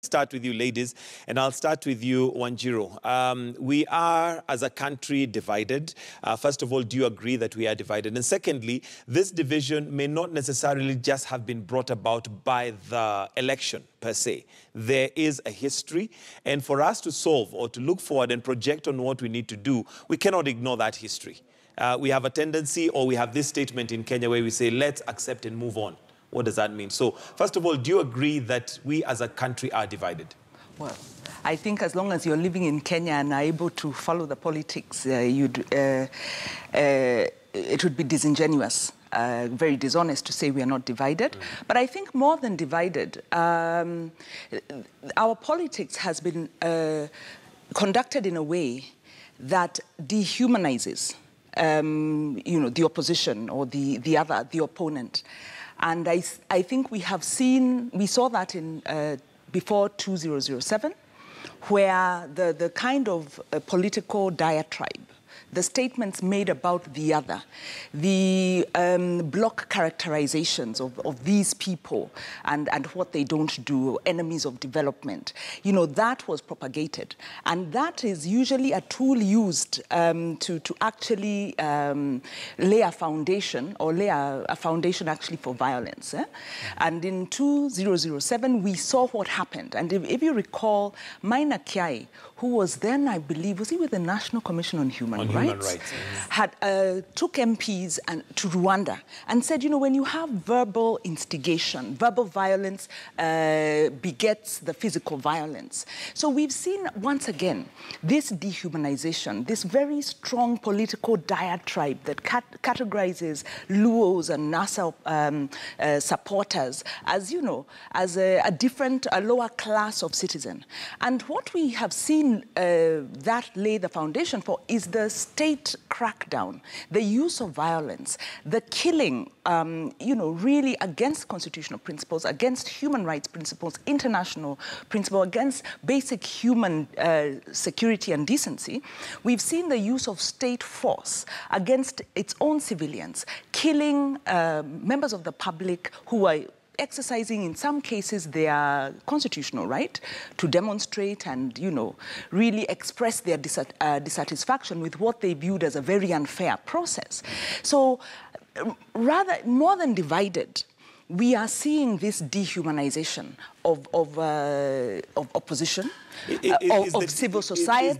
start with you, ladies, and I'll start with you, Wanjiru. We are, as a country, divided. First of all, do you agree that we are divided? And secondly, this division may not necessarily just have been brought about by the election per se. There is a history, and for us to solve or to look forward and project on what we need to do, we cannot ignore that history. We have a tendency, or we have this statement in Kenya where we say, let's accept and move on. What does that mean? So, first of all, do you agree that we as a country are divided? Well, I think as long as you're living in Kenya and are able to follow the politics, it would be disingenuous, very dishonest to say we are not divided. But I think more than divided, our politics has been conducted in a way that dehumanizes the opposition or the other, the opponent. And I think we saw that in before 2007, where the kind of political diatribe, the statements made about the other, the block characterizations of these people and what they don't do, enemies of development, that was propagated. And that is usually a tool used to actually lay a foundation, or lay a foundation actually for violence. And in 2007, we saw what happened. And if you recall, Maina Kiai, who was then, I believe, was he with the National Commission on Human Rights? Had took MPs to Rwanda and said, when you have verbal instigation, verbal violence begets the physical violence. So we've seen, once again, this dehumanization, this very strong political diatribe that categorizes Luos and NASA supporters as, as a lower class of citizen. And what we have seen that lay the foundation for is the state crackdown, the use of violence, the killing, really against constitutional principles, against human rights principles, international principles, against basic human security and decency. We've seen the use of state force against its own civilians, killing members of the public who are exercising, in some cases, their constitutional right to demonstrate and, really express their dissatisfaction with what they viewed as a very unfair process. So, rather, more than divided, we are seeing this dehumanization of opposition, of civil society.